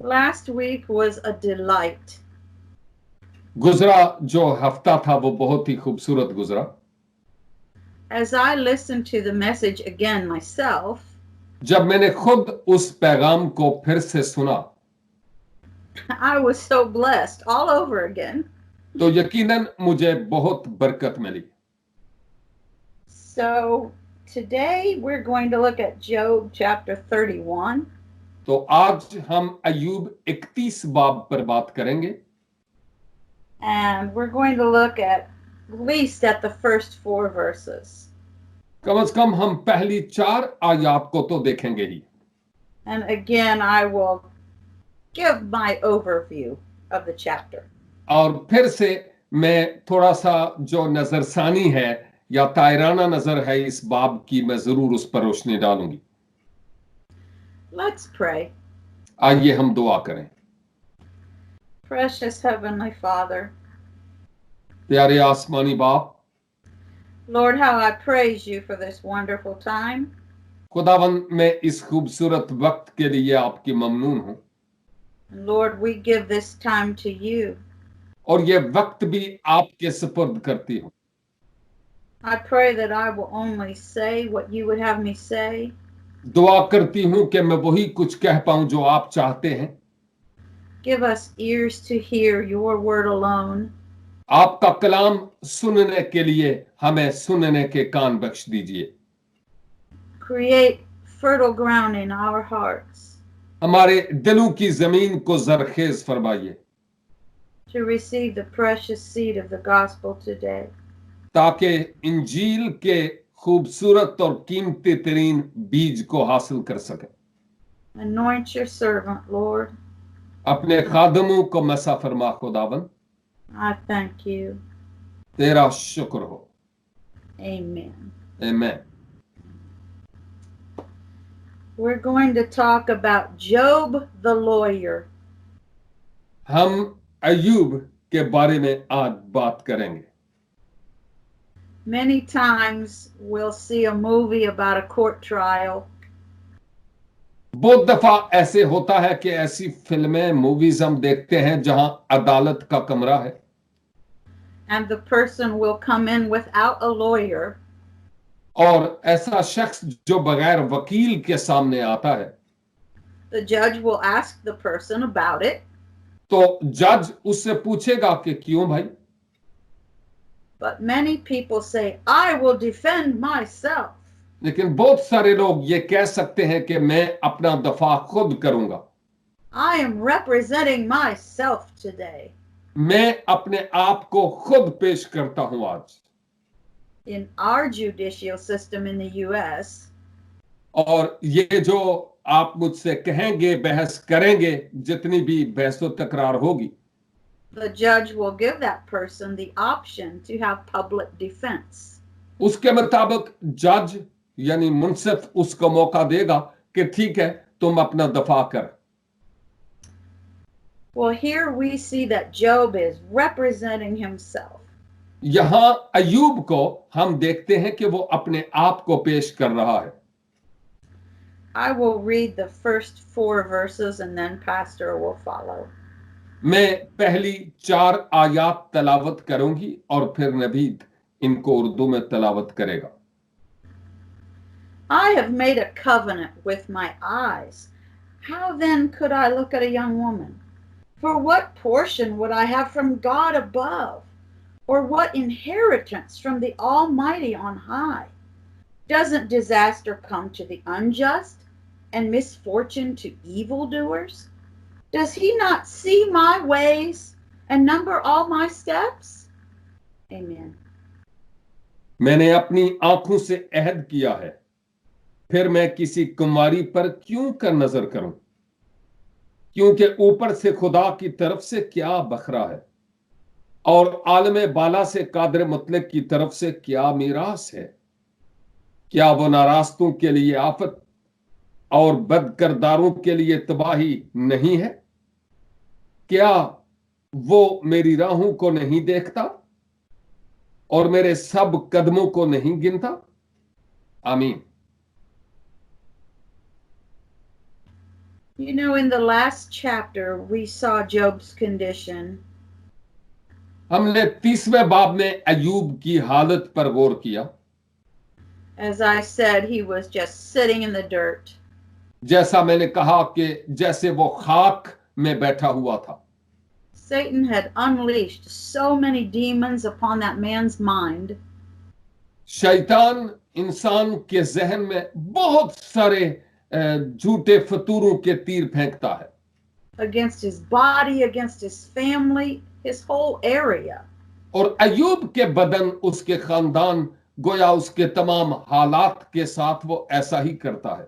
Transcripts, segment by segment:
Last week was a delight. गुजरा जो हफ्ता था वो बहुत ही खूबसूरत गुजरा। As I listened to the message again myself, जब मैंने खुद उस पैगाम को फिर से सुना I was so blessed all over again. तो यकीनन मुझे बहुत बरकत मिली। So today we're going to look at Job chapter 31. तो आज हम अय्यूब 31 बाब पर बात करेंगे And we're going to look at least at the first 4 verses. कम से कम हम पहली 4 आयात को तो देखेंगे ही। And again, I will give my overview of the chapter. और फिर से मैं थोड़ा सा जो नजरसानी है या तायराना नजर है इस बाब की मैं जरूर उस पर रोशनी डालूंगी। Let's pray. आइए हम दुआ करें। Precious Heavenly Father, प्यारे आसमानी बाप, Lord, how I praise you for this wonderful time. खुदावन मैं इस खूबसूरत वक्त के लिए आपकी ममनून हूं And Lord, we give this time to you. और ये वक्त भी आपके सुपुर्द करती हूं। I pray that I will only say what you would have me say. दुआ करती हूं कि मैं वही कुछ कह पाऊं जो आप चाहते हैं। Give us ears to hear your word alone. आपका कलाम सुनने के लिए हमें सुनने के कान बख्श दीजिए। Create fertile ground in our hearts हमारे दिलों की जमीन को जरखेज फरमाइए to receive the precious seed of the gospel today. ताकि इंजील के खूबसूरत और कीमती तरीन बीज को हासिल कर सके। Anoint your servant, Lord. अपने खादमों को मसा फरमा खुदावन। I thank you. तेरा शुक्र हो। Amen. आमीन। We're going to talk about Job the lawyer. हम अय्यूब के बारे में आज बात करेंगे। Many times we'll see a movie about a court trial. बहुत दफा ऐसे होता है कि ऐसी फिल्में मूवीज हम देखते हैं जहां अदालत का कमरा है And the person will come in without a lawyer. और ऐसा शख्स जो बगैर वकील के सामने आता है The judge will ask the person about it. तो जज उससे पूछेगा कि क्यों भाई। But many people say, I will defend myself. लेकिन बहुत सारे लोग ये कह सकते हैं कि मैं अपना दफा खुद करूंगा। I am representing myself today. मैं अपने आप को खुद पेश करता हूं आज। In our judicial system in the US, और ये जो आप मुझसे कहेंगे बहस करेंगे जितनी भी बहसो तकरार होगी the judge will give that person the option to have public defense. उसके मुताबिक जज यानी मुंसिफ उसको मौका देगा कि ठीक है तुम अपना दफा कर। Well, here we see that Job is representing himself. यहां अय्यूब को हम देखते हैं कि वो अपने आप को पेश कर रहा है। I will read the first 4 verses and then Pastor will follow. मैं पहली 4 आयात तलावत करूंगी और फिर नवीद इनको उर्दू में तलावत करेगा। I have made a covenant with my eyes. How then could I look at a young woman? For what portion would I have from God above? Or what inheritance from the Almighty on high? Doesn't disaster come to the unjust and misfortune to evildoers? Does he not see my ways and number all my steps? Amen. मैंने अपनी आंखों से अहद किया है, फिर मैं किसी कुमारी पर क्यों कर नजर करूं? क्योंकि ऊपर से खुदा की तरफ से क्या बखरा है और आलमे बाला से कादर मुतलक की तरफ से क्या मीरास है। क्या वो नारास्तों के लिए आफत और बदकरदारों के लिए तबाही नहीं है? क्या वो मेरी राहों को नहीं देखता और मेरे सब कदमों को नहीं गिनता? आमीन। You know, in the last chapter, we saw Job's condition. हमने 30वें बाब में अय्यूब की हालत पर गौर किया. As I said, he was just sitting in the dirt. जैसा मैंने कहा कि जैसे वो खाक में बैठा हुआ था. Satan had unleashed so many demons upon that man's mind. शैतान इंसान के जहन में बहुत सारे झूठे फतूरों के तीर फेंकता है. Against his body, against his family, his whole area. और अय्यूब के बदन, उसके खानदान, गोया उसके तमाम हालात के साथ वो ऐसा ही करता है.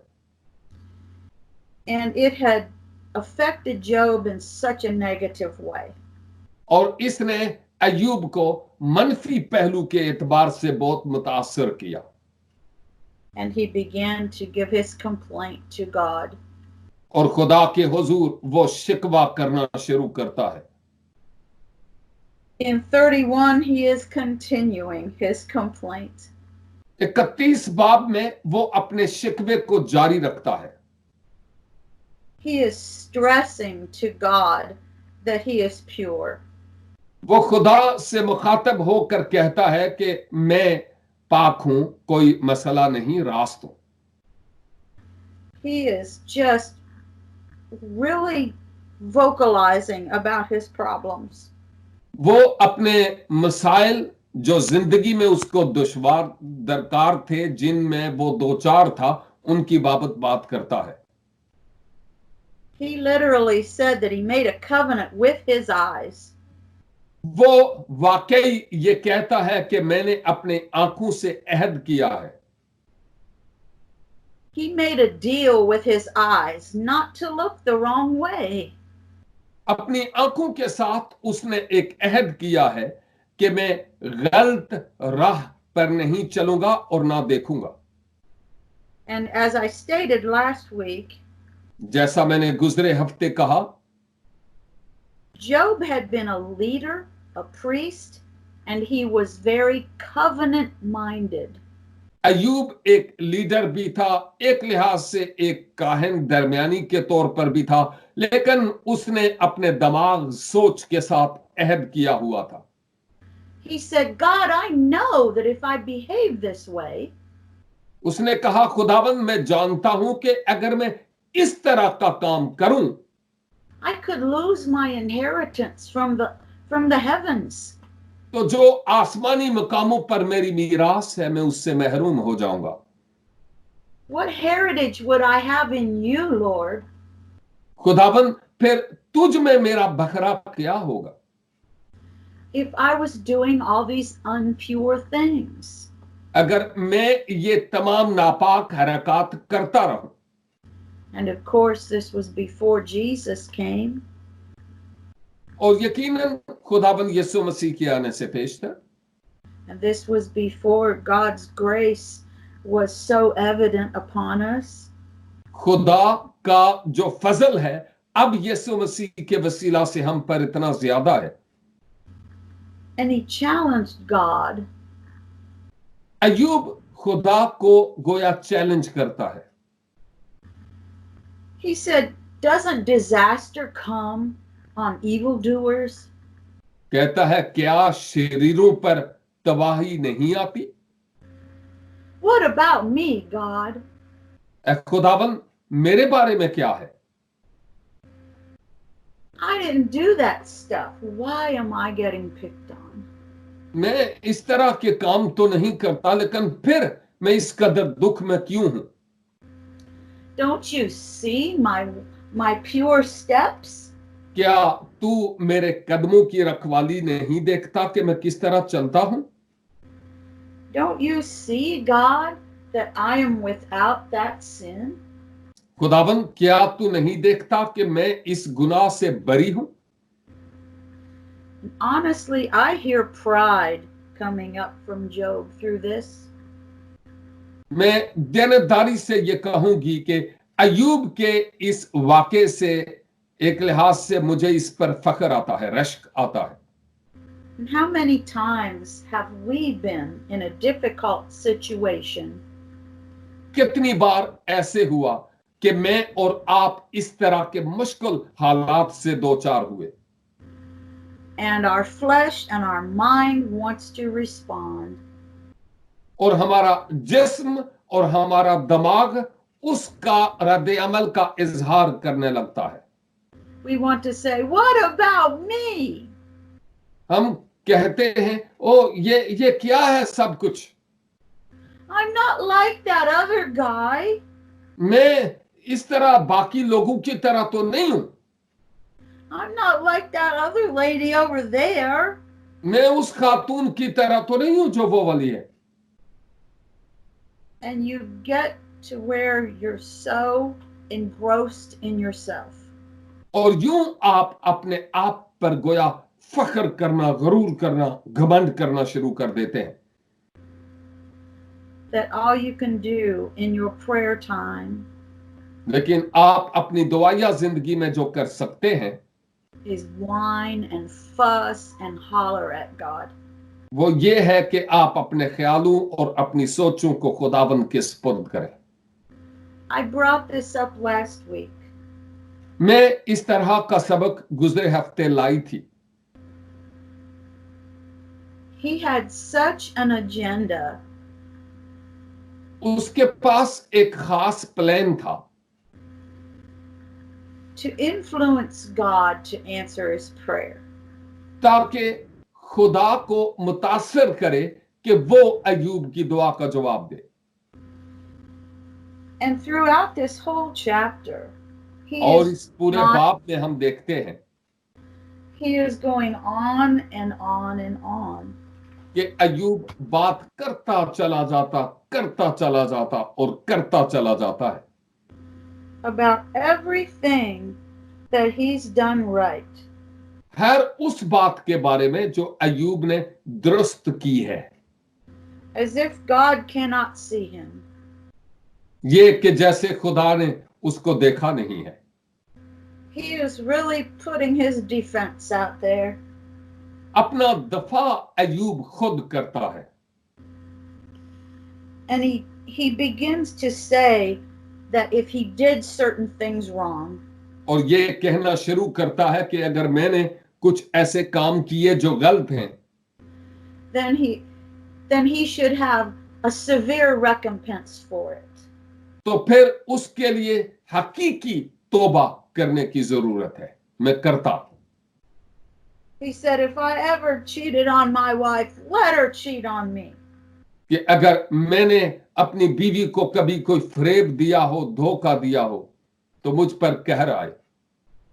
And it had affected Job in such a negative way. और इसने अय्यूब को मनफी पहलू के एतबार से बहुत मुतासर किया. And he began to give his complaint to God. और खुदा के हुजूर वो शिकवा करना शुरू करता है. In 31, he is continuing his complaint. 31 बाब में वो अपने शिकवे को जारी रखता है. He is stressing to God that he is pure. वो खुदा से मुखातब होकर कहता है कि मैं पाक हूं, कोई मसला नहीं, रास्त हूं. He is just really vocalizing about his problems. वो अपने मसाइल जो जिंदगी में उसको दुश्वार दरकार थे, जिनमें वो दो चार था, उनकी बाबत बात करता है. He literally said that he made a covenant with his eyes. वो वाकई ये कहता है कि मैंने अपने आंखों से अहद किया है. He made a deal with his eyes not to look the wrong way. अपनी आंखों के साथ उसने एक अहद किया है कि मैं गलत राह पर नहीं चलूंगा और ना देखूंगा. And as I stated last week, जैसा मैंने गुजरे हफ्ते कहा, Job had been a leader, a priest, and he was very covenant-minded. अय्यूब एक लीडर भी था, एक लिहाज से एक काहिन दरमियानी के तौर पर भी था, लेकिन उसने अपने दिमाग सोच के साथ अहद किया हुआ था. He said, God, I know that if I behave this way, उसने कहा, खुदावंद मैं जानता हूं कि अगर मैं इस तरह का काम करूं, I could lose my inheritance from the heavens. तो जो आसमानी मकामों पर मेरी मीरास है, मैं उससे महरूम हो जाऊंगा. What heritage would I have in you, Lord? खुदावंद फिर तुझ में मेरा बखरा क्या होगा? If I was doing all these unpure things. अगर मैं ये तमाम नापाक हरकत करता रहूं. And of course, this was before Jesus came. और यकीनन खुदाबंद यीशु मसीह के आने से पेश था. And this was before God's grace was so evident upon us. खुदा का जो फजल है अब यीशु मसीह के वसीला से हम पर इतना ज्यादा है. And he challenged God. अय्यूब खुदा को गोया चैलेंज करता है. He said, doesn't disaster come on evildoers? कहता है, क्या शरीरों पर तबाही नहीं आती? What about me, God? खुदावन मेरे बारे में क्या है? I didn't do that stuff. Why am I getting picked on? मैं इस तरह के काम तो नहीं करता, लेकिन फिर मैं इस कदर दुख में क्यों हूं? Don't you see my pure steps? क्या तू मेरे कदमों की रखवाली नहीं देखता कि मैं किस तरह चलता हूं? Don't you see, God, that I am without that sin? खुदावन क्या तू नहीं देखता कि मैं इस गुनाह से बरी हूं? Honestly, I hear pride coming up from Job through this. मैं देनदारी से ये कहूंगी कि अय्यूब के इस वाक़े से एक लिहाज से मुझे इस पर फख्र आता है, रश्क आता है. And how many times have we been in a difficult situation? कितनी बार ऐसे हुआ कि मैं और आप इस तरह के मुश्किल हालात से दो चार हुए, and our flesh and our mind wants to respond. और हमारा जिस्म और हमारा दिमाग उसका रद्द अमल का इजहार करने लगता है। We want to say, what about me? हम कहते हैं, ओ ये क्या है सब कुछ, I'm not like that other guy. मैं इस तरह बाकी लोगों की तरह तो नहीं हूं, I'm not like that other lady over there. मैं उस खातून की तरह तो नहीं हूं जो वो वाली है। And you get to where you're so engrossed in yourself और यूं आप अपने आप पर गोया फख्र करना, गरूर करना, घमंड करना शुरू कर देते हैं that all you can do in your prayer time लेकिन आप अपनी दुआया जिंदगी में जो कर सकते हैं is whine and fuss and holler at God. वो ये है कि आप अपने ख्यालों और अपनी सोचों को खुदावंद के सुपुर्द करें। I brought this up last week. मैं इस तरह का सबक गुजरे हफ्ते लाई थी। He had such an agenda उसके पास एक खास प्लान था to influence God to answer his prayer. ताकि खुदा को मुतासिर करे कि वो अय्यूब की दुआ का जवाब दे। And throughout this whole chapter, और इस पूरे बाब में हम देखते हैं he is going on and on and on कि अय्यूब बात करता चला जाता और करता चला जाता है about everything that he's done right. हर उस बात के बारे में जो अय्यूब ने दुरुस्त की है, As if God cannot see him. ये कि जैसे खुदा ने उसको देखा नहीं है। He is really putting his defense out there. अपना दफा अय्यूब खुद करता है And he begins to say that if he did certain things wrong, और ये कहना शुरू करता है कि अगर मैंने कुछ ऐसे काम किए जो गलत हैं, then he should have a severe recompense for it. तो फिर उसके लिए हकीकी तौबा करने की जरूरत है। मैं करता। He said, if I ever cheated on my wife, let her cheat on me. कि अगर मैंने अपनी बीवी को कभी कोई फरेब दिया हो, धोखा दिया हो, तो मुझ पर कहर आए।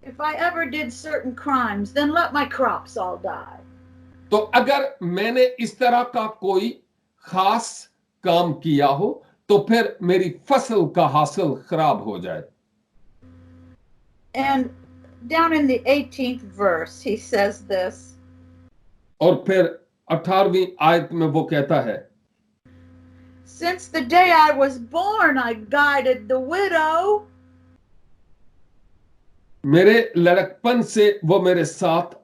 If I ever did certain crimes, then let my crops all die. तो अगर मैंने इस तरह का कोई खास काम किया हो, तो फिर मेरी फसल का हासिल खराब हो जाए। And down in the 18th verse, he says this. और फिर 18वीं आयत में वो कहता है, Since the day I was born, I guided the widow. मेरे लड़कपन से वो मेरे साथ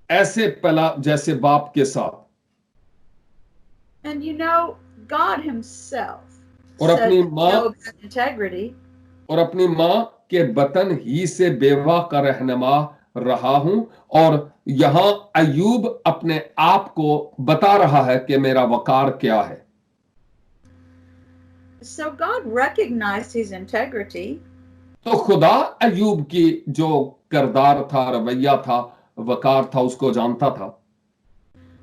ऐसे पला जैसे बाप के साथ। And you know, God himself और अपनी माँ integrity. और अपनी माँ के बतन ही से बेवा का रहनुमा रहा हूं, और यहां अय्यूब अपने आप को बता रहा है कि मेरा वकार क्या है। So God recognized his integrity. तो खुदा अय्यूब की जो किरदार था, रवैया था, वकार था, उसको जानता था।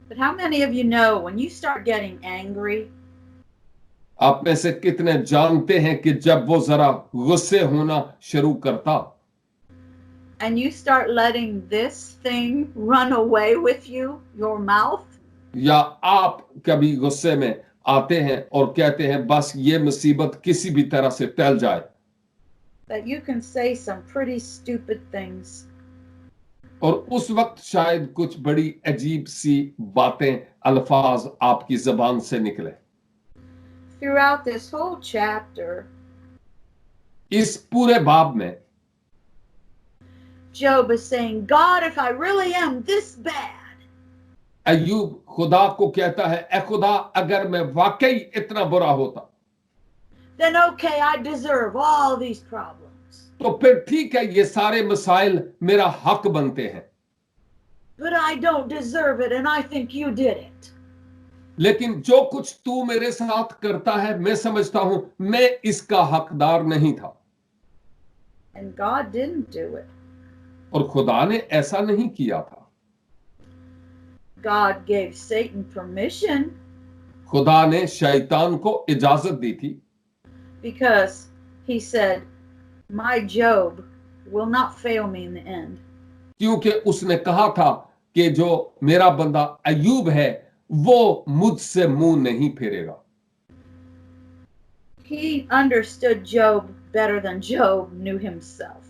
But how many of you know when you start getting angry? आप में से कितने जानते हैं कि जब वो जरा गुस्से होना शुरू करता, and you start letting this thing run away with you, your mouth? या आप कभी गुस्से में आते हैं और कहते हैं बस ये मुसीबत किसी भी तरह से टल जाए, that you can say some pretty stupid things. और उस वक्त शायद कुछ बड़ी अजीब सी बातें, अल्फाज आपकी जबान से निकले। Throughout this whole chapter, इस पूरे बाब में Job is saying, God, if I really am this bad, अय्यूब खुदा को कहता है, ए खुदा, अगर मैं वाकई इतना बुरा होता, then okay, I deserve all these problems. तो फिर ठीक है, ये सारे मसाइल मेरा हक बनते हैं, But I don't deserve it, and I think you did it. लेकिन जो कुछ तू मेरे साथ करता है मैं समझता हूं मैं इसका हकदार नहीं था। And God didn't do it. और खुदा ने ऐसा नहीं किया था। God gave Satan permission खुदा ने शैतान को इजाजत दी थी, because he said, my Job will not fail me in the end. क्योंकि उसने कहा था कि जो मेरा बंदा अय्यूब है वो मुझसे मुंह नहीं फेरेगा। He understood Job better than Job knew himself.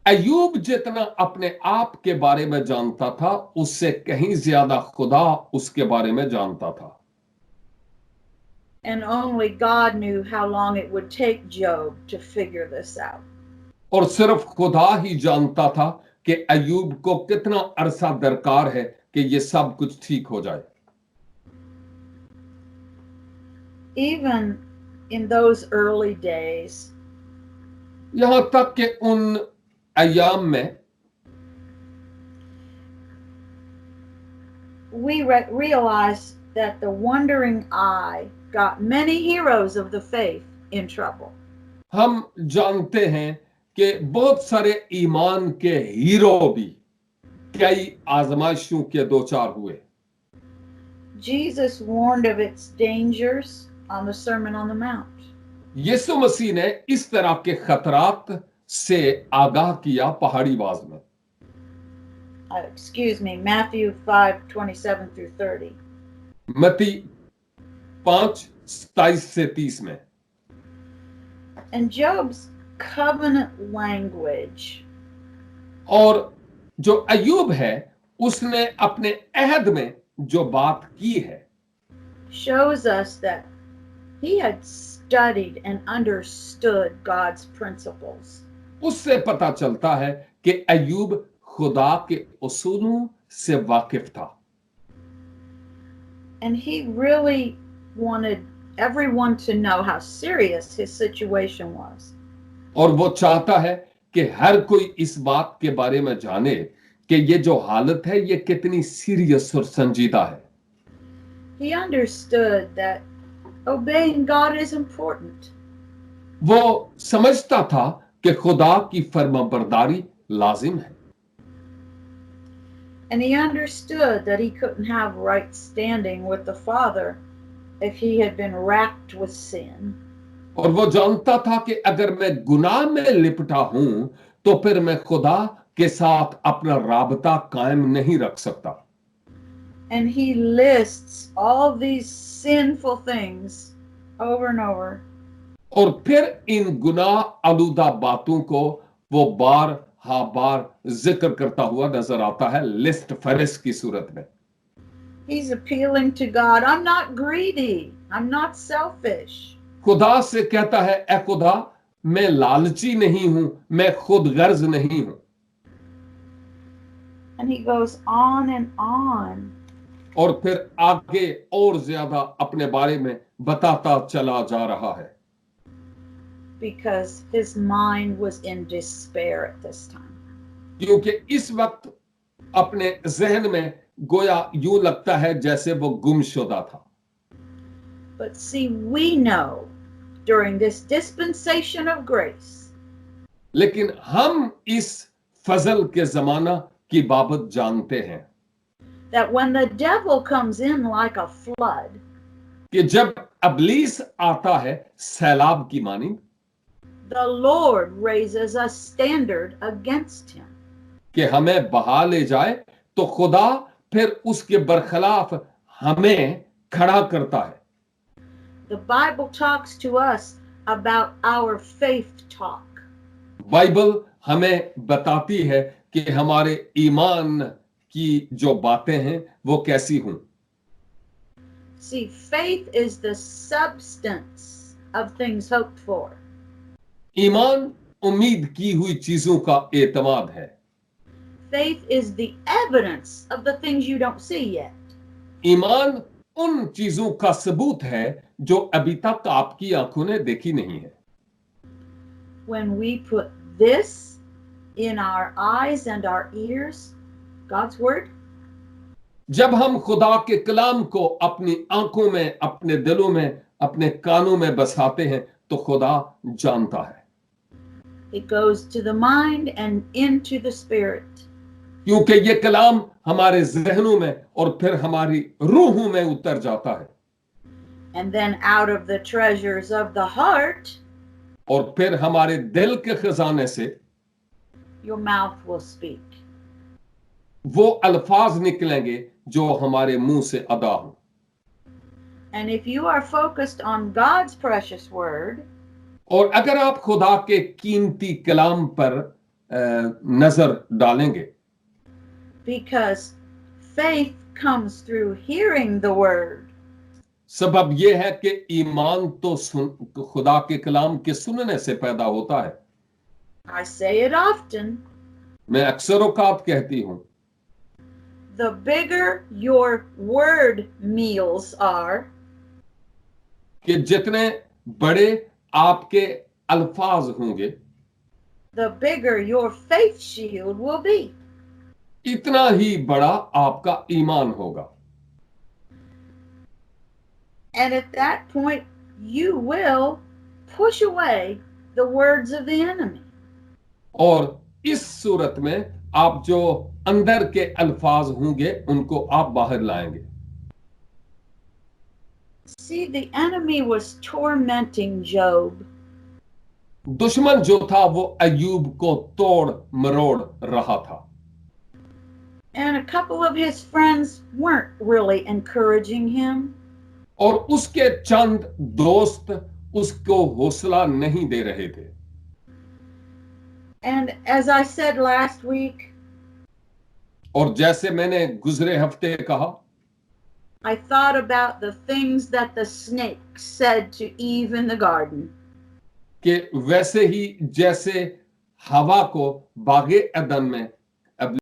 अय्यूब जितना अपने आप के बारे में जानता था उससे कहीं ज्यादा खुदा उसके बारे में जानता था। And only God knew how long it would take Job to figure this out. और सिर्फ खुदा ही जानता था कि अय्यूब को कितना अरसा दरकार है कि ये सब कुछ ठीक हो जाए। Even in those early days, यहां तक कि उन अय्याम में we realize that the wandering eye got many heroes of the faith in trouble. हम जानते हैं कि बहुत सारे ईमान के हीरो भी कई आजमाइशों के दो चार हुए। Jesus warned of its dangers on the Sermon on the Mount. यीशु मसीह ने इस तरह के खतरात से आगाह किया पहाड़ी वाज में। Excuse me, Matthew 5:27 through 30. मत्ती 5:27 से 30 में। And Job's covenant language और जो अय्यूब है उसने अपने अहद में जो बात की है shows us that he had studied and understood God's principles. उससे पता चलता है कि अय्यूब खुदा के उसूलों से वाकिफ था। And he really wanted everyone to know how serious his situation was. और वो चाहता है कि हर कोई इस बात के बारे में जाने कि ये जो हालत है ये कितनी सीरियस और संजीदा है। He understood that obeying God is important. वो समझता था कि खुदा की फर्माबरदारी लाजिम है। And he understood that he couldn't have right standing with the Father if he had been racked with sin. और वो जानता था कि अगर मैं गुनाह में लिपटा हूं तो फिर मैं खुदा के साथ अपना राबता कायम नहीं रख सकता। And he lists all these sinful things over and over. और फिर इन गुनाह आलूदा बातों को वो बार जिक्र करता हुआ नजर आता है लिस्ट फहरिस्त की सूरत में। He's appealing to God. I'm not greedy. I'm not selfish. खुदा से कहता है ए खुदा मैं लालची नहीं हूं, मैं खुद गर्ज नहीं हूं। And he goes on and on. और फिर आगे और ज्यादा अपने बारे में बताता चला जा रहा है। Because his mind was in despair at this time. क्योंकि इस वक्त अपने जहन में गोया यूं लगता है जैसे वो गुमशुदा था। But see, we know during this dispensation of grace, लेकिन हम इस फजल के जमाना की बाबत जानते हैं that when the devil comes in like a flood, कि जब अबलीस आता है सैलाब की मानिंद, the Lord raises a standard against him. कि हमें बहा ले जाए तो खुदा फिर उसके बरखिलाफ हमें खड़ा करता है। The Bible talks to us about our faith talk. Bible हमें बताती है कि हमारे ईमान की जो बातें हैं वो कैसी हों। See, faith is the substance of things hoped for. ईमान उम्मीद की हुई चीजों का एतमाद है। Faith is the evidence of the things you don't see yet. ईमान उन चीजों का सबूत है जो अभी तक आपकी आंखों ने देखी नहीं है। When we put this in our eyes and our ears, God's word, जब हम खुदा के कलाम को अपनी आंखों में, अपने दिलों में, अपने कानों में बसाते हैं तो खुदा जानता है, it goes to the mind and into the spirit. क्योंकि ये कलाम हमारे जहनों में और फिर हमारी रूहों में उतर जाता है, And then out of the treasures of the heart, और फिर हमारे दिल के खजाने से your mouth will speak. वो अल्फाज निकलेंगे जो हमारे मुंह से अदा हो। And if you are focused on God's precious word, और अगर आप खुदा के कीमती कलाम पर नजर डालेंगे, because faith comes through hearing the word, सबब यह है कि ईमान तो खुदा के कलाम के सुनने से पैदा होता है। I say it often, मैं अक्सर औकात कहती हूं, the bigger your word meals are, कि जितने बड़े आपके अल्फाज होंगे, the bigger your faith shield will be. इतना ही बड़ा आपका ईमान होगा। And at that point, you will push away the words of the enemy. और इस सूरत में आप जो अंदर के अल्फाज होंगे उनको आप बाहर लाएंगे। See, the enemy was tormenting Job. दुश्मन जो था वो अय्यूब को तोड़ मरोड़ रहा था, And a couple of his friends weren't really encouraging him. और उसके चंद दोस्त उसको हौसला नहीं दे रहे थे। And as I said last week, और जैसे मैंने गुजरे हफ्ते कहा, I thought about the things that the snake said to Eve in the garden. कि वैसे ही जैसे हवा को बागे अदन में